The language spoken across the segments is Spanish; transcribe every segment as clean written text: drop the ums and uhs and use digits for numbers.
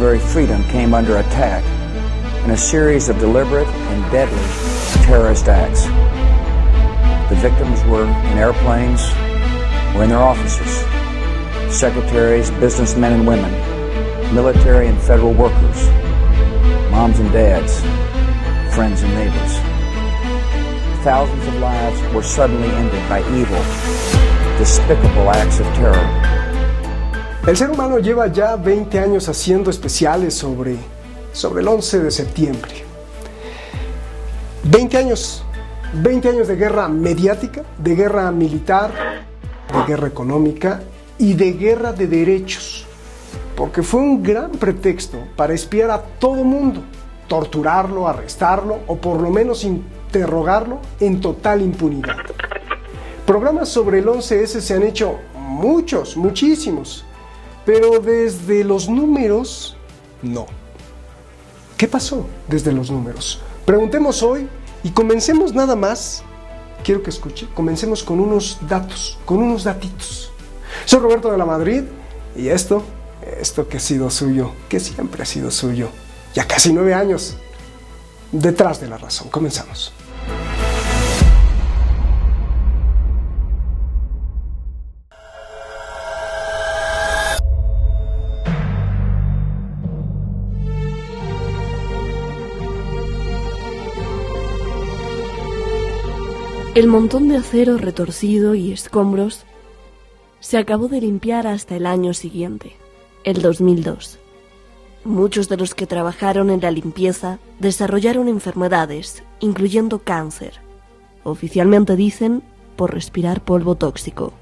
very freedom came under attack in a series of deliberate and deadly terrorist acts. The victims were in airplanes or in their offices, secretaries, businessmen and women, military and federal workers, moms and dads, friends and neighbors. Thousands of lives were suddenly ended by evil, despicable acts of terror. El ser humano lleva ya 20 años haciendo especiales sobre el 11 de septiembre. 20 años de guerra mediática, de guerra militar, de guerra económica y de guerra de derechos. Porque fue un gran pretexto para espiar a todo mundo, torturarlo, arrestarlo o por lo menos interrogarlo en total impunidad. Programas sobre el 11S se han hecho muchísimos, pero desde los números, no. ¿Qué pasó desde los números? Preguntemos hoy y comencemos nada más, quiero que escuche, comencemos con unos datos, con unos datitos. Soy Roberto de la Madrid y esto que ha sido suyo, que siempre ha sido suyo, ya casi 9 años, detrás de la razón. Comenzamos. El montón de acero retorcido y escombros se acabó de limpiar hasta el año siguiente, el 2002. Muchos de los que trabajaron en la limpieza desarrollaron enfermedades, incluyendo cáncer. Oficialmente dicen por respirar polvo tóxico.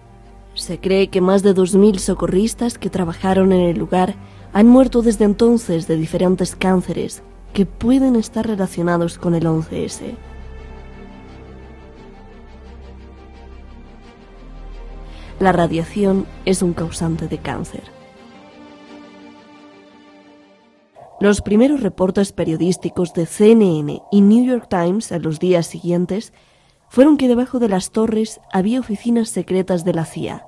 Se cree que más de 2.000 socorristas que trabajaron en el lugar han muerto desde entonces de diferentes cánceres que pueden estar relacionados con el 11S. La radiación es un causante de cáncer. Los primeros reportes periodísticos de CNN y New York Times en los días siguientes fueron que debajo de las torres había oficinas secretas de la CIA,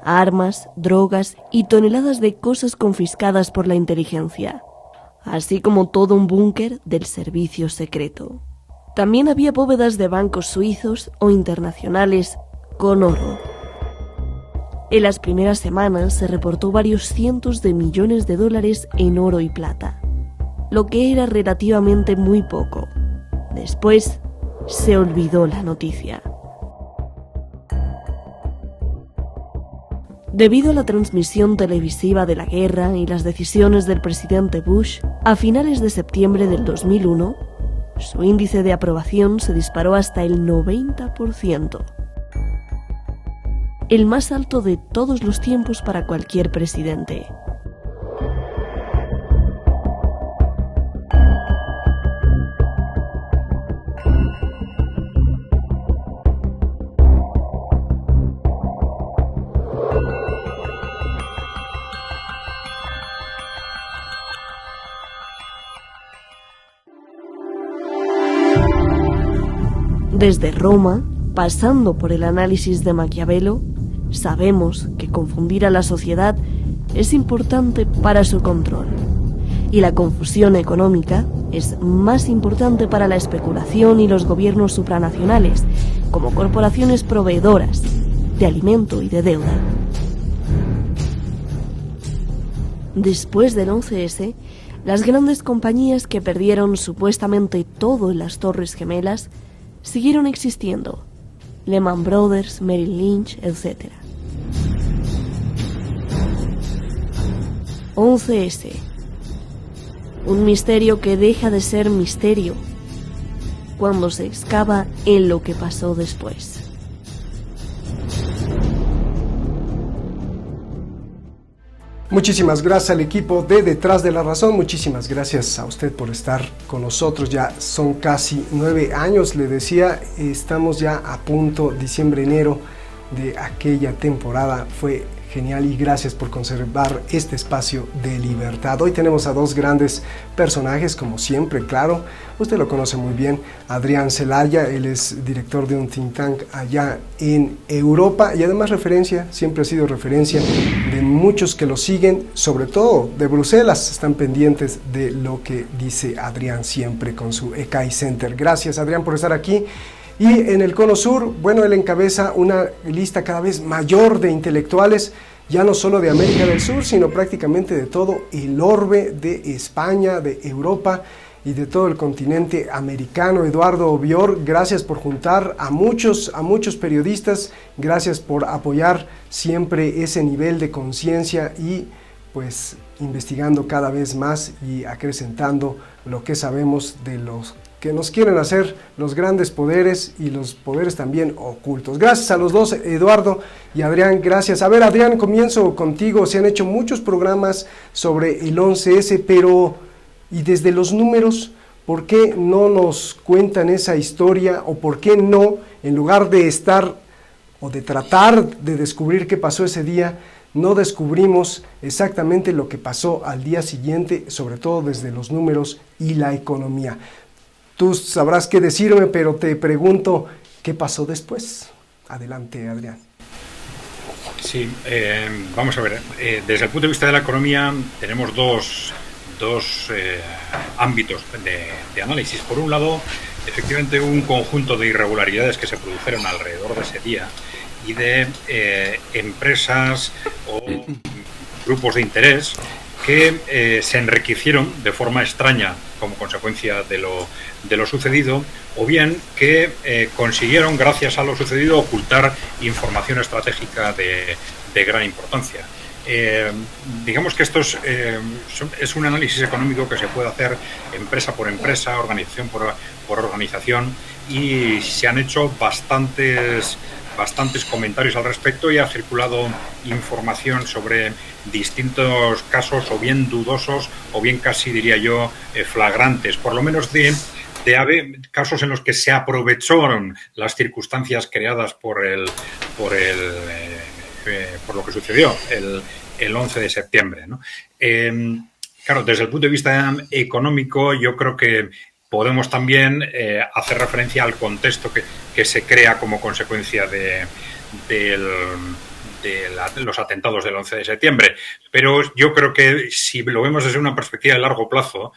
armas, drogas y toneladas de cosas confiscadas por la inteligencia, así como todo un búnker del servicio secreto. También había bóvedas de bancos suizos o internacionales con oro. En las primeras semanas se reportó varios cientos de millones de dólares en oro y plata, lo que era relativamente muy poco. Después se olvidó la noticia. Debido a la transmisión televisiva de la guerra y las decisiones del presidente Bush, a finales de septiembre del 2001, su índice de aprobación se disparó hasta el 90%. El más alto de todos los tiempos para cualquier presidente. Desde Roma, pasando por el análisis de Maquiavelo, sabemos que confundir a la sociedad es importante para su control, y la confusión económica es más importante para la especulación y los gobiernos supranacionales, como corporaciones proveedoras de alimento y de deuda. Después del 11S, las grandes compañías que perdieron supuestamente todo en las Torres Gemelas siguieron existiendo: Lehman Brothers, Merrill Lynch, etc. 11S. Un misterio que deja de ser misterio cuando se excava en lo que pasó después. Muchísimas gracias al equipo de Detrás de la Razón, muchísimas gracias a usted por estar con nosotros. Ya son casi 9 años, le decía, estamos ya a punto, diciembre, enero de aquella temporada. Fue genial y gracias por conservar este espacio de libertad. Hoy tenemos a dos grandes personajes, como siempre, claro, usted lo conoce muy bien, Adrián Celaya. Él es director de un think tank allá en Europa y además referencia, siempre ha sido referencia de muchos que lo siguen, sobre todo de Bruselas, están pendientes de lo que dice Adrián siempre con su ECAI Center. Gracias, Adrián, por estar aquí. Y en el Cono Sur, bueno, él encabeza una lista cada vez mayor de intelectuales, ya no solo de América del Sur, sino prácticamente de todo el orbe de España, de Europa y de todo el continente americano. Eduardo Obior, gracias por juntar a muchos periodistas, gracias por apoyar siempre ese nivel de conciencia y pues investigando cada vez más y acrecentando lo que sabemos de los que nos quieren hacer los grandes poderes y los poderes también ocultos. Gracias a los dos, Eduardo y Adrián, gracias. A ver, Adrián, comienzo contigo. Se han hecho muchos programas sobre el 11S, pero y desde los números, ¿por qué no nos cuentan esa historia? ¿O por qué no, en lugar de estar o de tratar de descubrir qué pasó ese día, no descubrimos exactamente lo que pasó al día siguiente, sobre todo desde los números y la economía? Tú sabrás qué decirme, pero te pregunto, ¿qué pasó después? Adelante, Adrián. Sí, vamos a ver. Desde el punto de vista de la economía tenemos dos ámbitos de análisis. Por un lado, efectivamente, un conjunto de irregularidades que se produjeron alrededor de ese día y de empresas o grupos de interés que se enriquecieron de forma extraña como consecuencia de lo sucedido, o bien que consiguieron, gracias a lo sucedido, ocultar información estratégica de gran importancia. Digamos que esto es un análisis económico que se puede hacer empresa por empresa, organización por organización, y se han hecho bastantes comentarios al respecto y ha circulado información sobre distintos casos, o bien dudosos o bien casi, diría yo, flagrantes, por lo menos de casos en los que se aprovecharon las circunstancias creadas por lo que sucedió el 11 de septiembre, ¿no? Claro, desde el punto de vista económico, yo creo que podemos también hacer referencia al contexto que se crea como consecuencia de los atentados del 11 de septiembre. Pero yo creo que si lo vemos desde una perspectiva de largo plazo,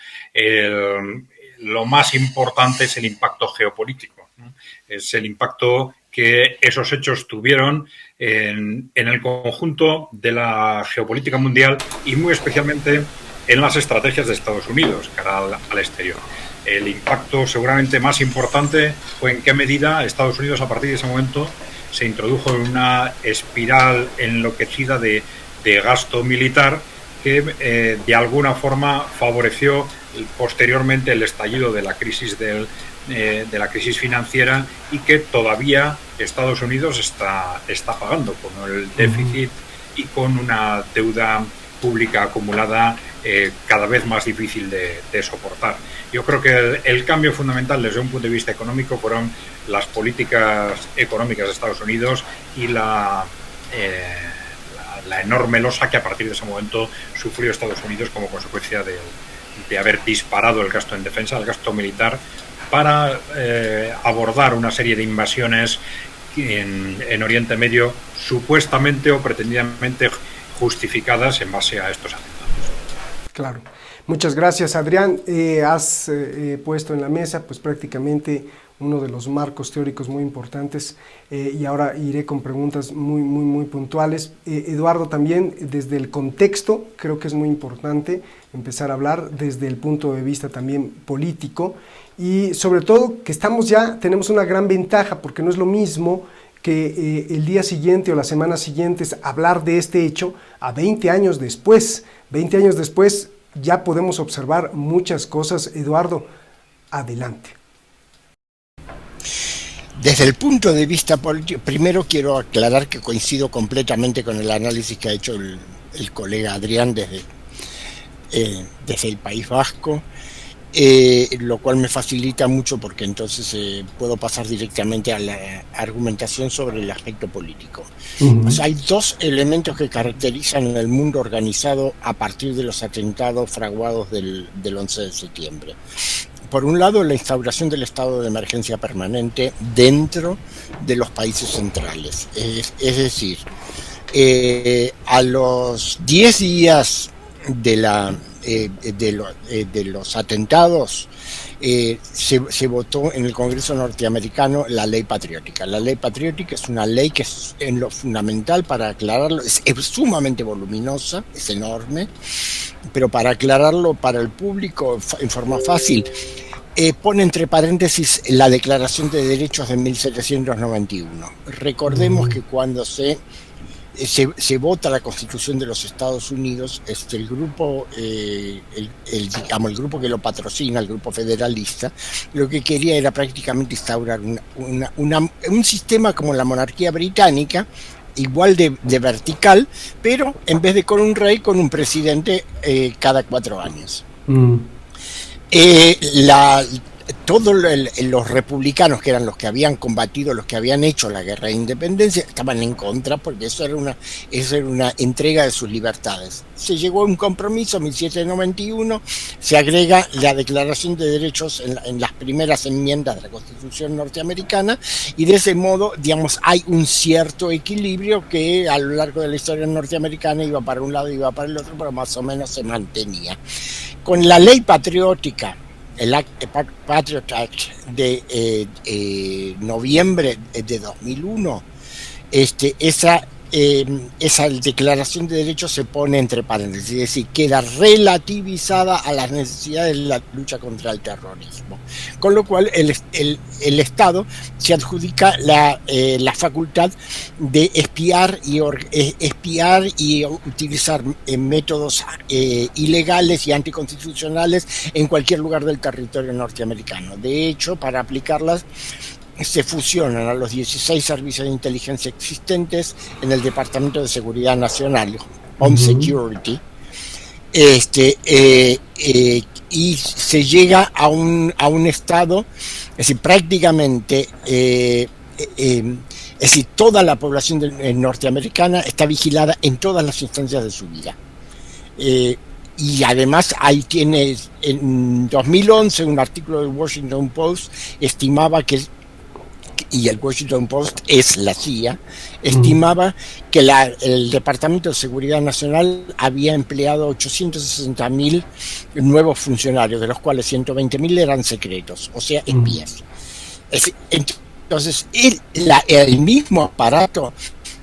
lo más importante es el impacto geopolítico, ¿no? Es el impacto que esos hechos tuvieron en el conjunto de la geopolítica mundial y muy especialmente en las estrategias de Estados Unidos cara al exterior. El impacto seguramente más importante fue en qué medida Estados Unidos, a partir de ese momento, se introdujo en una espiral enloquecida de gasto militar que de alguna forma favoreció posteriormente el estallido de la crisis financiera, y que todavía Estados Unidos está pagando con el déficit y con una deuda pública acumulada cada vez más difícil de soportar. Yo creo que el cambio fundamental desde un punto de vista económico fueron las políticas económicas de Estados Unidos y la enorme losa que a partir de ese momento sufrió Estados Unidos como consecuencia de haber disparado el gasto en defensa, el gasto militar, para abordar una serie de invasiones en Oriente Medio supuestamente o pretendidamente justificadas en base a estos atentados. Claro. Muchas gracias, Adrián. Has puesto en la mesa pues prácticamente uno de los marcos teóricos muy importantes, y ahora iré con preguntas muy puntuales. Eduardo, también desde el contexto creo que es muy importante empezar a hablar desde el punto de vista también político, y sobre todo que tenemos una gran ventaja, porque no es lo mismo que el día siguiente o las semanas siguientes hablar de este hecho a 20 años después. 20 años después ya podemos observar muchas cosas. Eduardo, adelante. Desde el punto de vista político, primero quiero aclarar que coincido completamente con el análisis que ha hecho el colega Adrián desde el País Vasco, lo cual me facilita mucho porque entonces puedo pasar directamente a la argumentación sobre el aspecto político. O sea, hay dos elementos que caracterizan el mundo organizado a partir de los atentados fraguados del 11 de septiembre. Por un lado, la instauración del estado de emergencia permanente dentro de los países centrales. Es decir, A los 10 días de los atentados, se votó en el Congreso norteamericano la ley patriótica. La ley patriótica es una ley que es, en lo fundamental, para aclararlo, es sumamente voluminosa, es enorme, pero para aclararlo para el público en forma fácil, pone entre paréntesis la Declaración de Derechos de 1791. Recordemos que cuando se vota la Constitución de los Estados Unidos, el grupo, el grupo que lo patrocina, el grupo federalista, lo que quería era prácticamente instaurar un sistema como la monarquía británica, igual de vertical, pero en vez de con un rey, con un presidente cada 4 años. Todos los republicanos, que eran los que habían combatido, los que habían hecho la guerra de independencia, estaban en contra, porque eso era una entrega de sus libertades. Se llegó a un compromiso en 1791, se agrega la Declaración de Derechos en las primeras enmiendas de la Constitución norteamericana, y de ese modo, digamos, hay un cierto equilibrio que a lo largo de la historia norteamericana iba para un lado y iba para el otro, pero más o menos se mantenía. Con la ley patriótica, el Patriot Act de noviembre de 2001, esa declaración de derechos se pone entre paréntesis, es decir, queda relativizada a las necesidades de la lucha contra el terrorismo. Con lo cual el Estado se adjudica la facultad de espiar y utilizar métodos ilegales y anticonstitucionales en cualquier lugar del territorio norteamericano. De hecho, para aplicarlas, se fusionan a los 16 servicios de inteligencia existentes en el Departamento de Seguridad Nacional, Home Security, y se llega a un estado, es decir, prácticamente, es decir, toda la población norteamericana está vigilada en todas las instancias de su vida. Y además ahí tiene, en 2011, un artículo del Washington Post estimaba que, y el Washington Post es la CIA, estimaba que el Departamento de Seguridad Nacional había empleado 860.000 nuevos funcionarios, de los cuales 120.000 eran secretos, o sea, espías. Entonces, el mismo aparato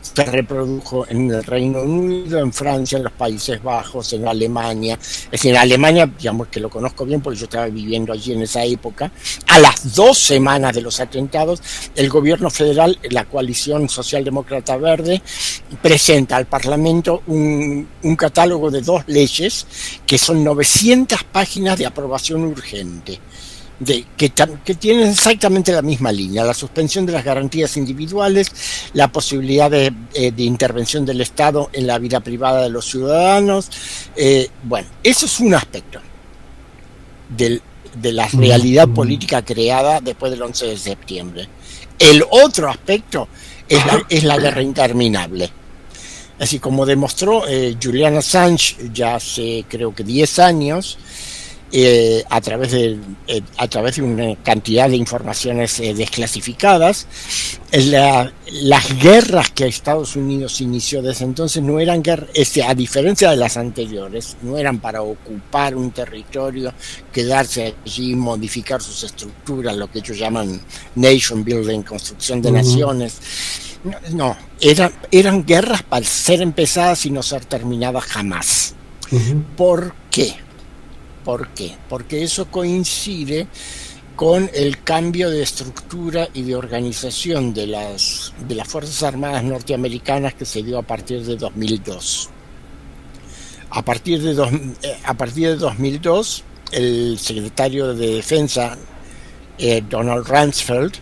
se reprodujo en el Reino Unido, en Francia, en los Países Bajos, en Alemania. Es decir, en Alemania, digamos que lo conozco bien porque yo estaba viviendo allí en esa época. A las 2 semanas de los atentados, el gobierno federal, la coalición socialdemócrata verde, presenta al Parlamento un catálogo de 2 leyes que son 900 páginas de aprobación urgente, que tienen exactamente la misma línea: la suspensión de las garantías individuales, la posibilidad de intervención del Estado en la vida privada de los ciudadanos. Bueno, eso es un aspecto de la realidad política creada después del 11 de septiembre. El otro aspecto es la guerra interminable. Así como demostró Julian Assange ya hace, creo que 10 años, a través de una cantidad de informaciones desclasificadas. Las guerras que Estados Unidos inició desde entonces no eran guerras, a diferencia de las anteriores, no eran para ocupar un territorio, quedarse allí, modificar sus estructuras, lo que ellos llaman nation building, construcción de naciones. No, eran guerras para ser empezadas y no ser terminadas jamás. ¿Por qué? ¿Por qué? Porque eso coincide con el cambio de estructura y de organización de las Fuerzas Armadas norteamericanas que se dio a partir de 2002. A partir de 2002, el secretario de Defensa, Donald Rumsfeld,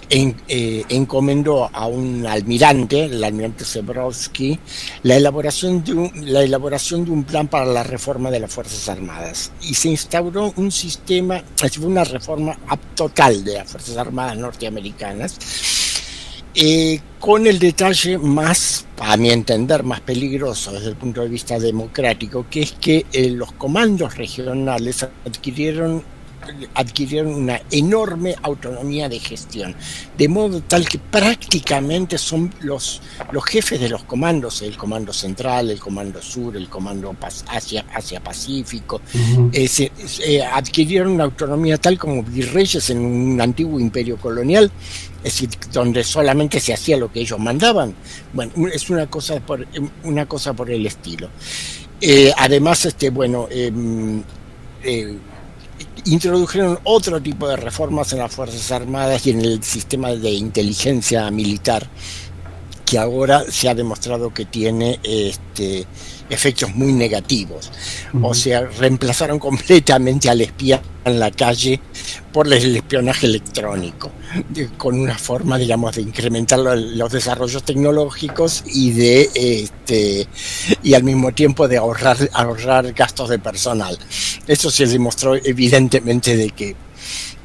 encomendó a un almirante, el almirante Zebrowski, la elaboración de un plan para la reforma de las Fuerzas Armadas, y se instauró un sistema, una reforma total de las Fuerzas Armadas norteamericanas, con el detalle más, a mi entender, más peligroso desde el punto de vista democrático, que es que los comandos regionales adquirieron adquirieron una enorme autonomía de gestión, de modo tal que prácticamente son los jefes de los comandos, el comando central, el comando sur, el comando Asia-Pacífico, adquirieron una autonomía tal como virreyes en un antiguo imperio colonial, es decir, donde solamente se hacía lo que ellos mandaban. Bueno, es una cosa por el estilo. Además, introdujeron otro tipo de reformas en las Fuerzas Armadas y en el sistema de inteligencia militar, que ahora se ha demostrado que tiene efectos muy negativos. O sea, reemplazaron completamente al espía en la calle por el espionaje electrónico, con una forma, digamos, de incrementar los desarrollos tecnológicos y y al mismo tiempo de ahorrar gastos de personal. Eso se demostró evidentemente de que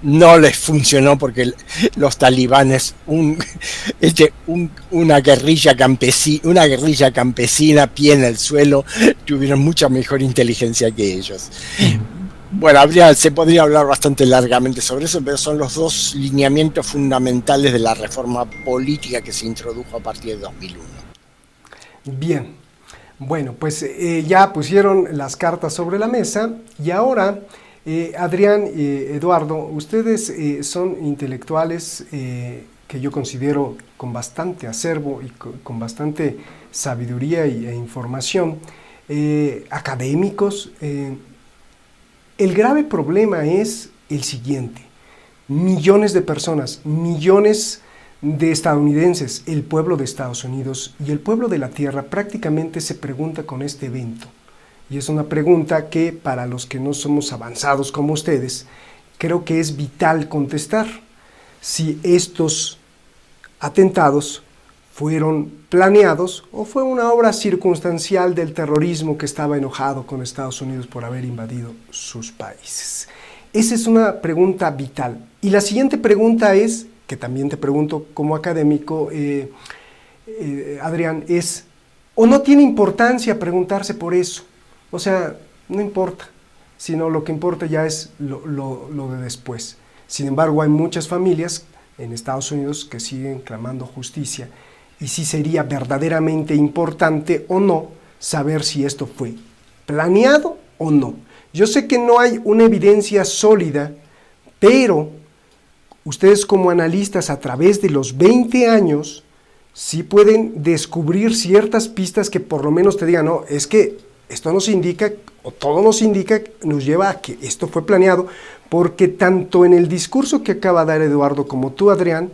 no les funcionó, porque los talibanes, una guerrilla campesina, pie en el suelo, tuvieron mucha mejor inteligencia que ellos. Bueno, se podría hablar bastante largamente sobre eso, pero son los dos lineamientos fundamentales de la reforma política que se introdujo a partir de 2001. Bien, bueno, pues ya pusieron las cartas sobre la mesa y ahora... Adrián y Eduardo, ustedes son intelectuales que yo considero con bastante acervo y con bastante sabiduría e información, académicos. El grave problema es el siguiente: millones de personas, millones de estadounidenses, el pueblo de Estados Unidos y el pueblo de la Tierra prácticamente se pregunta con este evento. Y es una pregunta que para los que no somos avanzados como ustedes, creo que es vital contestar. Si estos atentados fueron planeados o fue una obra circunstancial del terrorismo que estaba enojado con Estados Unidos por haber invadido sus países. Esa es una pregunta vital. Y la siguiente pregunta es, que también te pregunto como académico, Adrián, es, ¿o no tiene importancia preguntarse por eso? O sea, no importa, sino lo que importa ya es lo de después. Sin embargo, hay muchas familias en Estados Unidos que siguen clamando justicia, y sí sería verdaderamente importante o no saber si esto fue planeado o no. Yo sé que no hay una evidencia sólida, pero ustedes como analistas a través de los 20 años sí pueden descubrir ciertas pistas que por lo menos te digan, no, es que esto nos indica, o todo nos indica, nos lleva a que esto fue planeado, porque tanto en el discurso que acaba de dar Eduardo como tú, Adrián,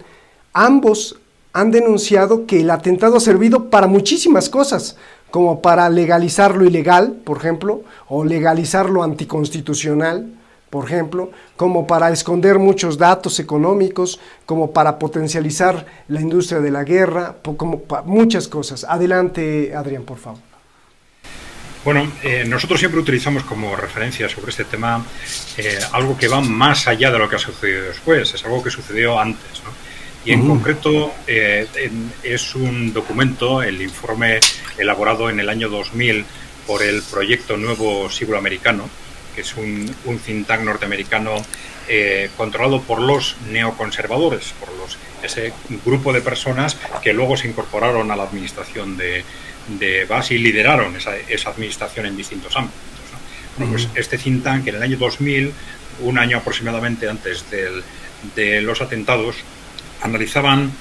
ambos han denunciado que el atentado ha servido para muchísimas cosas, como para legalizar lo ilegal, por ejemplo, o legalizar lo anticonstitucional, por ejemplo, como para esconder muchos datos económicos, como para potencializar la industria de la guerra, como para muchas cosas. Adelante, Adrián, por favor. Bueno, nosotros siempre utilizamos como referencia sobre este tema algo que va más allá de lo que ha sucedido después, es algo que sucedió antes, ¿no? Y en concreto es un documento, el informe elaborado en el año 2000 por el Proyecto Nuevo Siglo Americano, que es un think tank norteamericano controlado por los neoconservadores, por ese grupo de personas que luego se incorporaron a la administración de Bush y lideraron esa administración en distintos ámbitos, ¿no? Bueno, pues este think tank en el año 2000, un año aproximadamente antes de los atentados, analizaban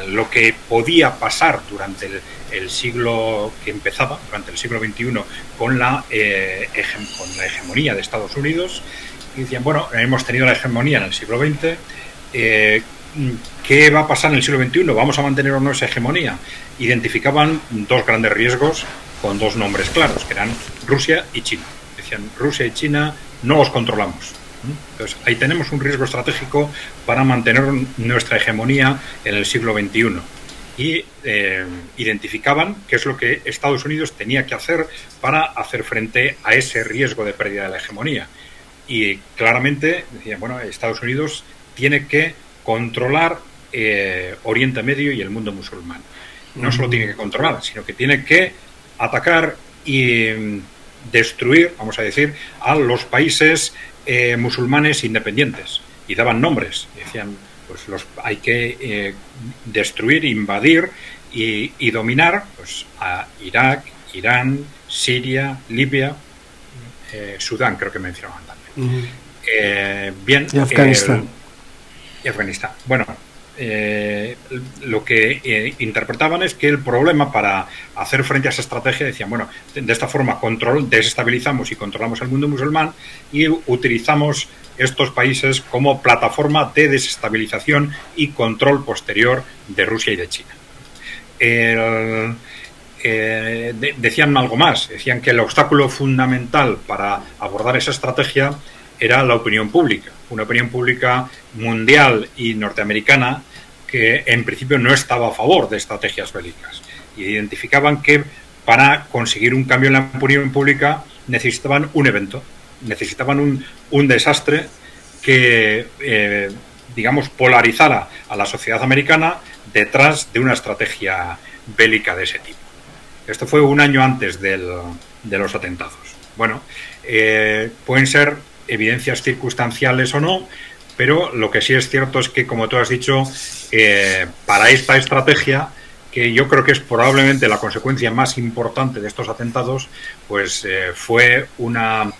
lo que podía pasar durante el siglo que empezaba, durante el siglo XXI, con la hegemonía de Estados Unidos, y decían, bueno, hemos tenido la hegemonía en el siglo XX, ¿qué va a pasar en el siglo XXI? ¿Vamos a mantener o no esa hegemonía? Identificaban dos grandes riesgos con dos nombres claros, que eran Rusia y China. Decían, Rusia y China no los controlamos. Entonces, ahí tenemos un riesgo estratégico para mantener nuestra hegemonía en el siglo XXI. Y identificaban qué es lo que Estados Unidos tenía que hacer para hacer frente a ese riesgo de pérdida de la hegemonía. Y claramente decían, bueno, Estados Unidos tiene que controlar Oriente Medio y el mundo musulmán. No solo tiene que controlar, sino que tiene que atacar y destruir, vamos a decir, a los países musulmanes independientes. Y daban nombres, decían, pues hay que destruir, invadir y dominar pues, a Irak, Irán, Siria, Libia, Sudán, creo que mencionaban también. Bien, y Afganistán. Y Afganistán. Bueno, lo que interpretaban es que el problema para hacer frente a esa estrategia decían, bueno, de esta forma desestabilizamos y controlamos el mundo musulmán y utilizamos estos países como plataforma de desestabilización y control posterior de Rusia y de China. Decían algo más, decían que el obstáculo fundamental para abordar esa estrategia era la opinión pública, una opinión pública mundial y norteamericana que en principio no estaba a favor de estrategias bélicas. Y identificaban que para conseguir un cambio en la opinión pública necesitaban un evento, necesitaban un desastre que, digamos, polarizara a la sociedad americana detrás de una estrategia bélica de ese tipo. Esto fue un año antes de los atentados. Bueno, pueden ser evidencias circunstanciales o no, pero lo que sí es cierto es que, como tú has dicho, para esta estrategia, que yo creo que es probablemente la consecuencia más importante de estos atentados, pues fue una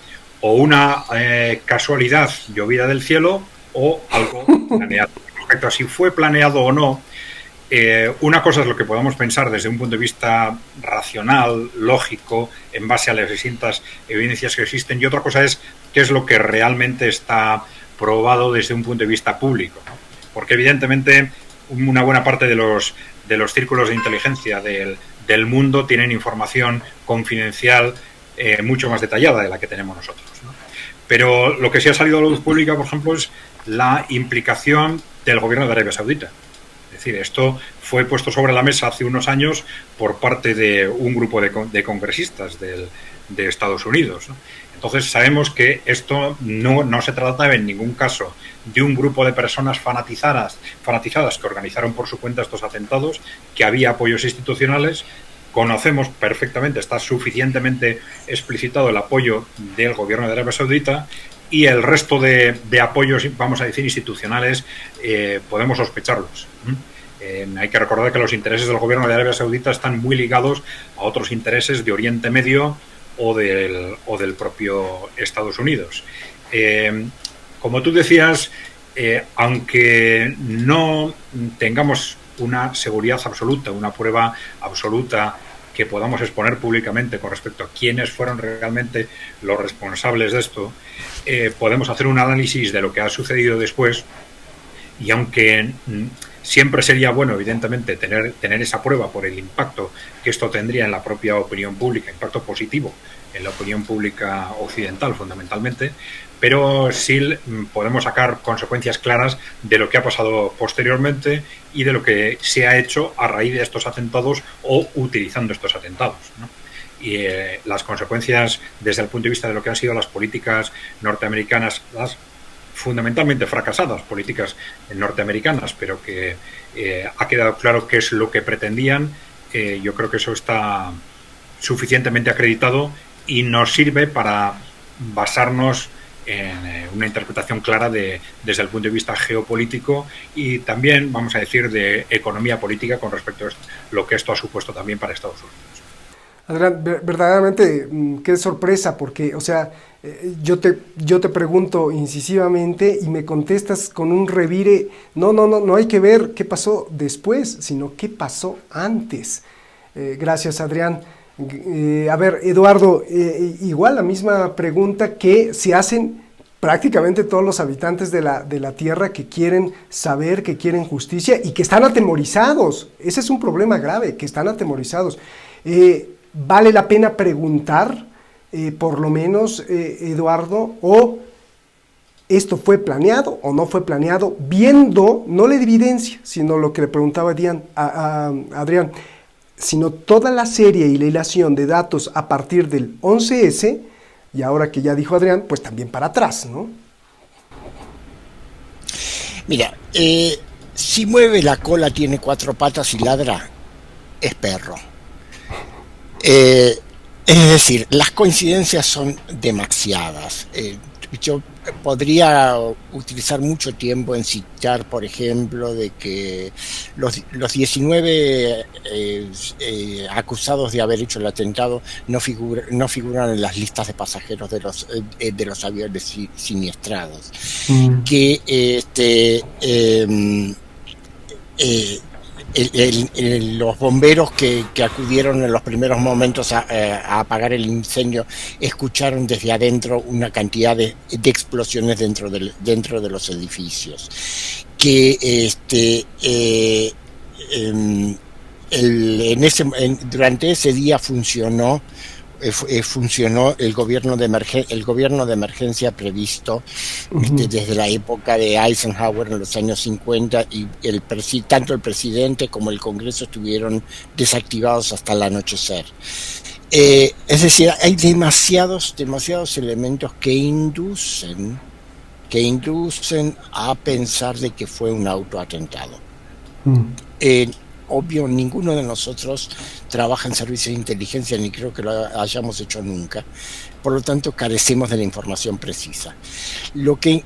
casualidad llovida del cielo o algo planeado. Respecto a si fue planeado o no, una cosa es lo que podamos pensar desde un punto de vista racional, lógico, en base a las distintas evidencias que existen, y otra cosa es qué es lo que realmente está probado desde un punto de vista público, ¿no? Porque evidentemente una buena parte de los círculos de inteligencia del mundo tienen información confidencial mucho más detallada de la que tenemos nosotros, ¿no? Pero lo que sí ha salido a la luz pública, por ejemplo, es la implicación del gobierno de Arabia Saudita. Es decir, esto fue puesto sobre la mesa hace unos años por parte de un grupo de congresistas de Estados Unidos, ¿no? Entonces sabemos que esto no se trataba en ningún caso de un grupo de personas fanatizadas que organizaron por su cuenta estos atentados, que había apoyos institucionales. Conocemos perfectamente, está suficientemente explicitado el apoyo del gobierno de Arabia Saudita, y el resto de apoyos, vamos a decir, institucionales, podemos sospecharlos. Hay que recordar que los intereses del gobierno de Arabia Saudita están muy ligados a otros intereses de Oriente Medio o del propio Estados Unidos. Como tú decías, aunque no tengamos una seguridad absoluta, una prueba absoluta que podamos exponer públicamente con respecto a quiénes fueron realmente los responsables de esto, podemos hacer un análisis de lo que ha sucedido después, y aunque siempre sería bueno, evidentemente, tener esa prueba por el impacto que esto tendría en la propia opinión pública, impacto positivo en la opinión pública occidental fundamentalmente, pero sí podemos sacar consecuencias claras de lo que ha pasado posteriormente y de lo que se ha hecho a raíz de estos atentados o utilizando estos atentados, ¿no? Y las consecuencias desde el punto de vista de lo que han sido las políticas norteamericanas, las fundamentalmente fracasadas políticas norteamericanas, pero que ha quedado claro qué es lo que pretendían. Yo creo que eso está suficientemente acreditado y nos sirve para basarnos en una interpretación clara desde el punto de vista geopolítico y también, vamos a decir, de economía política con respecto a lo que esto ha supuesto también para Estados Unidos. Adrián, verdaderamente qué sorpresa, porque, o sea, yo te pregunto incisivamente y me contestas con un revire. No hay que ver qué pasó después, sino qué pasó antes. Gracias, Adrián. A ver, Eduardo, igual la misma pregunta que se hacen prácticamente todos los habitantes de la Tierra, que quieren saber, que quieren justicia y que están atemorizados. Ese es un problema grave, que están atemorizados. Vale la pena preguntar, por lo menos, Eduardo, o esto fue planeado o no fue planeado, viendo no la evidencia, sino lo que le preguntaba a Adrián, sino toda la serie y la hilación de datos a partir del 11S, y ahora que ya dijo Adrián, pues también para atrás, ¿no? Mira, si mueve la cola, tiene 4 patas y ladra, es perro. Es decir, las coincidencias son demasiadas. Yo podría utilizar mucho tiempo en citar, por ejemplo, de que los 19 acusados de haber hecho el atentado no figuran en las listas de pasajeros de los aviones siniestrados. Que los bomberos que acudieron en los primeros momentos a apagar el incendio escucharon desde adentro una cantidad de explosiones dentro de los edificios, que durante ese día funcionó el gobierno de emergencia previsto desde la época de Eisenhower en los años 50, y tanto el presidente como el Congreso estuvieron desactivados hasta el anochecer. Es decir, hay demasiados elementos que inducen a pensar de que fue un autoatentado. Obvio, ninguno de nosotros trabaja en servicios de inteligencia, ni creo que lo hayamos hecho nunca. Por lo tanto, carecemos de la información precisa. Lo que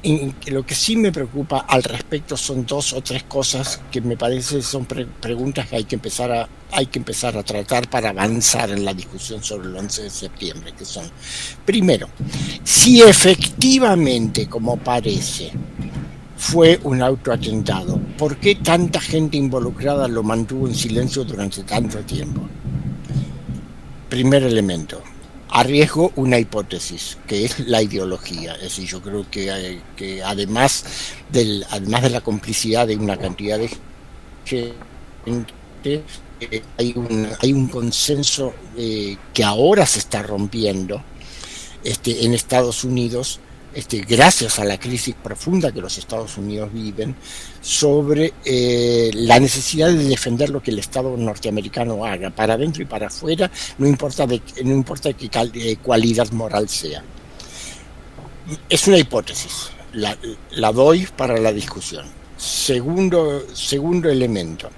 sí me preocupa al respecto son 2 o 3 cosas que me parece son preguntas que hay que empezar a tratar para avanzar en la discusión sobre el 11 de septiembre, que son, primero, si efectivamente, como parece, fue un autoatentado, ¿por qué tanta gente involucrada lo mantuvo en silencio durante tanto tiempo? Primer elemento. Arriesgo una hipótesis, que es la ideología. Es decir, yo creo que además de la complicidad de una cantidad de gente, hay un consenso que ahora se está rompiendo en Estados Unidos, gracias a la crisis profunda que los Estados Unidos viven, sobre la necesidad de defender lo que el Estado norteamericano haga, para adentro y para afuera, no importa qué cualidad moral sea. Es una hipótesis, la doy para la discusión. Segundo elemento.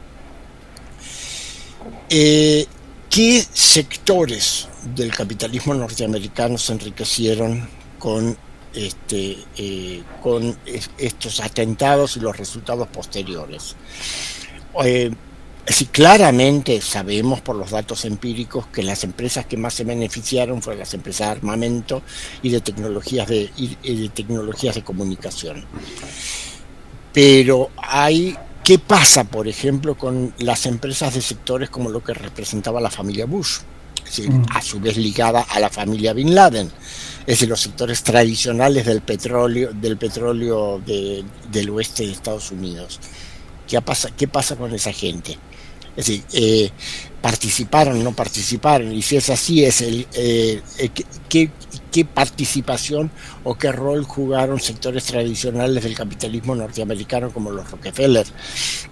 ¿Qué sectores del capitalismo norteamericano se enriquecieron con estos atentados y los resultados posteriores? Sí, claramente sabemos por los datos empíricos que las empresas que más se beneficiaron fueron las empresas de armamento y de tecnologías de comunicación. Pero ¿qué pasa, por ejemplo, con las empresas de sectores como lo que representaba la familia Bush? Es decir, a su vez ligada a la familia Bin Laden, es decir, los sectores tradicionales del petróleo del oeste de Estados Unidos. ¿Qué pasa con esa gente? Es decir, ¿participaron, no participaron? Y si es así, ¿qué participación o qué rol jugaron sectores tradicionales del capitalismo norteamericano como los Rockefeller?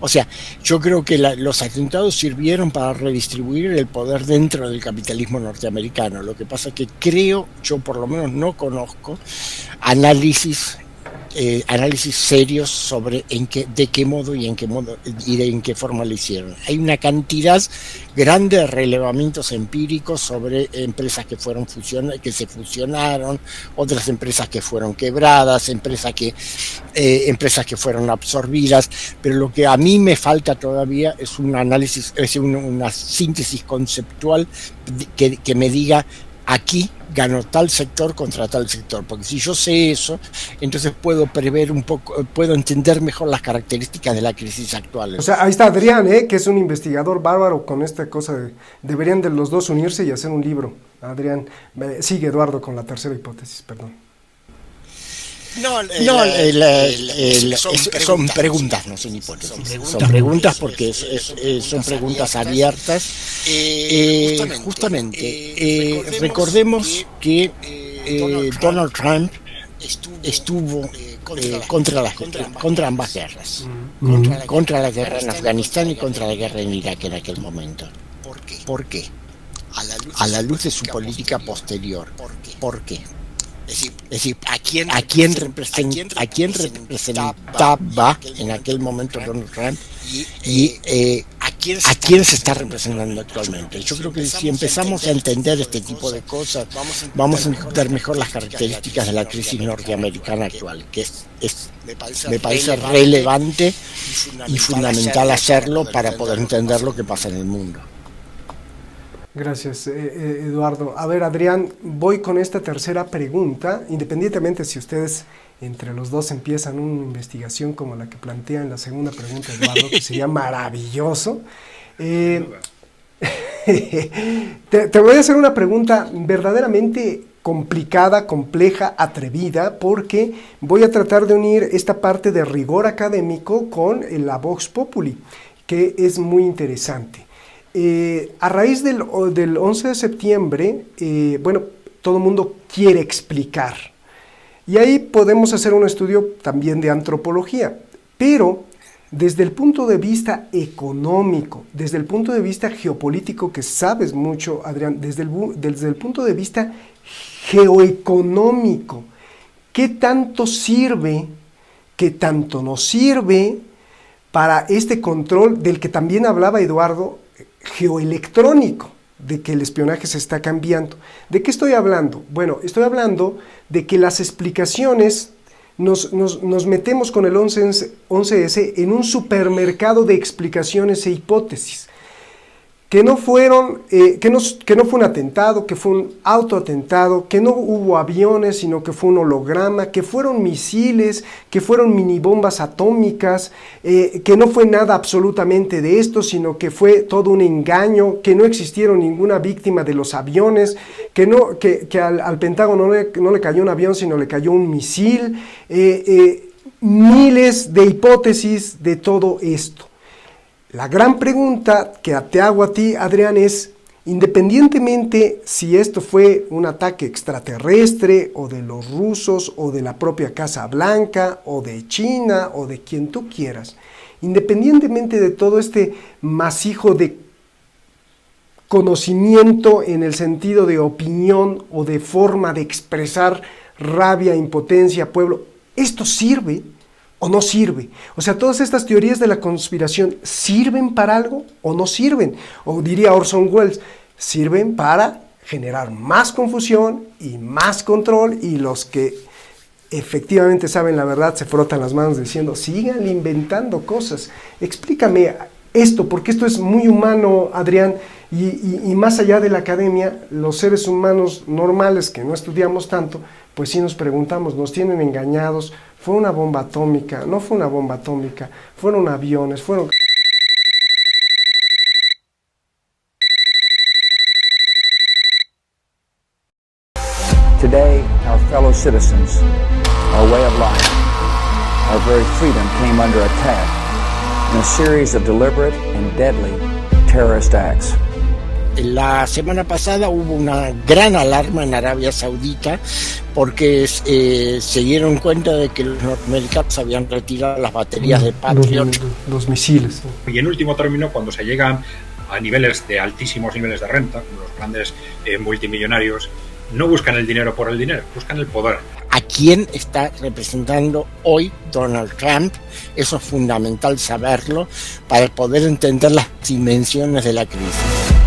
O sea, yo creo que los atentados sirvieron para redistribuir el poder dentro del capitalismo norteamericano. Lo que pasa es que yo por lo menos no conozco análisis serios sobre de qué modo y de en qué forma lo hicieron. Hay una cantidad grande de relevamientos empíricos sobre empresas que se fusionaron, otras empresas que fueron quebradas, empresas que fueron absorbidas, pero lo que a mí me falta todavía es un análisis, es una síntesis conceptual que me diga: aquí ganó tal sector contra tal sector, porque si yo sé eso, entonces puedo prever un poco, puedo entender mejor las características de la crisis actual. O sea, ahí está Adrián, que es un investigador bárbaro con esta cosa deberían de los dos unirse y hacer un libro. Adrián, sigue Eduardo con la tercera hipótesis, perdón. Son preguntas, no son hipótesis. Son preguntas porque son preguntas abiertas. Justamente, recordemos que Donald Trump estuvo contra ambas guerras, contra la guerra en Afganistán y contra la guerra en Irak en aquel momento. ¿Por qué? A la luz de su política posterior. ¿Por qué? Es decir, ¿a quién representaba en aquel momento Donald Trump? Y ¿A quién se está representando actualmente? Yo creo que si empezamos a entender este tipo de cosas, vamos a entender mejor las características de la crisis norteamericana actual, que me parece relevante y fundamental hacerlo para poder entender lo que pasa en el mundo. Gracias, Eduardo. A ver, Adrián, voy con esta tercera pregunta, independientemente si ustedes entre los dos empiezan una investigación como la que plantea en la segunda pregunta, Eduardo, que sería maravilloso. Te voy a hacer una pregunta verdaderamente complicada, compleja, atrevida, porque voy a tratar de unir esta parte de rigor académico con la Vox Populi, que es muy interesante. A raíz del 11 de septiembre, bueno, todo el mundo quiere explicar. Y ahí podemos hacer un estudio también de antropología, pero desde el punto de vista económico, desde el punto de vista geopolítico, que sabes mucho, Adrián, desde el punto de vista geoeconómico, ¿qué tanto sirve, qué tanto nos sirve para este control del que también hablaba Eduardo, geoelectrónico, de que el espionaje se está cambiando? ¿De qué estoy hablando? Bueno, estoy hablando de que las explicaciones, nos metemos con el 11S en un supermercado de explicaciones e hipótesis, que no fueron, que no fue un atentado, que fue un autoatentado, que no hubo aviones, sino que fue un holograma, que fueron misiles, que fueron minibombas atómicas, que no fue nada absolutamente de esto, sino que fue todo un engaño, que no existieron ninguna víctima de los aviones, que al Pentágono no le cayó un avión, sino le cayó un misil, miles de hipótesis de todo esto. La gran pregunta que te hago a ti, Adrián, es, independientemente si esto fue un ataque extraterrestre, o de los rusos, o de la propia Casa Blanca, o de China, o de quien tú quieras, independientemente de todo este masijo de conocimiento en el sentido de opinión o de forma de expresar rabia, impotencia, pueblo, ¿esto sirve o no sirve? O sea, todas estas teorías de la conspiración, ¿sirven para algo o no sirven? O diría Orson Welles, sirven para generar más confusión y más control, y los que efectivamente saben la verdad se frotan las manos diciendo, sigan inventando cosas. Explícame esto, porque esto es muy humano, Adrián, y más allá de la academia, los seres humanos normales que no estudiamos tanto, pues sí nos preguntamos, nos tienen engañados. ¿Fue una bomba atómica? ¿No fue una bomba atómica? ¿Fueron aviones? ¿Fueron...? Today, our fellow citizens, our way of life, our very freedom came under attack in a series of deliberate and deadly terrorist acts. La semana pasada hubo una gran alarma en Arabia Saudita porque se dieron cuenta de que los norteamericanos habían retirado las baterías de Patriot. Los misiles. Y en último término, cuando se llegan a niveles de altísimos niveles de renta, como los grandes multimillonarios, no buscan el dinero por el dinero, buscan el poder. ¿A quién está representando hoy Donald Trump? Eso es fundamental saberlo para poder entender las dimensiones de la crisis.